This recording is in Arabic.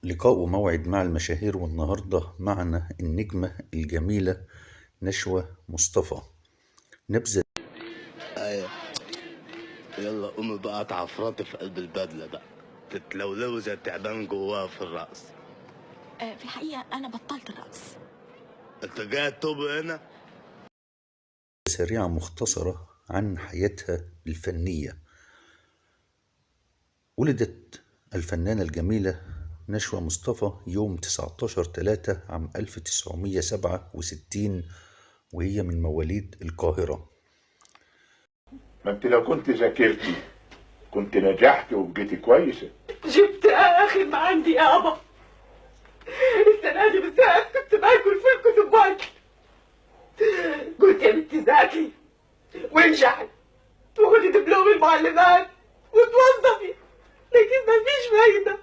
لقاء وموعد مع المشاهير، والنهاردة معنا النجمة الجميلة نشوى مصطفى. نبذة. ايوه، يلا قومي بقى اتعفرطي في قلب البدله بقى، تتلولوي زي التعبان جواها في الرقص. في الحقيقة أنا بطلت الرقص. انت جاي تطوب هنا؟ سريعة مختصرة عن حياتها الفنية. ولدت الفنانة الجميلة نشوى مصطفى يوم 19/3 عام 1967، وهي من مواليد القاهرة. ما انت لو كنت ذاكرتي كنت نجحت وبقيتي كويسه. جبت اخر ما عندي يابا. السنه دي بالذات كنت باكل في الكتب واكل. قلت يا بنتي ذاكري وانجحي وخدي دبلوم المعلمات وتوظفي، لكن ما فيش فايده.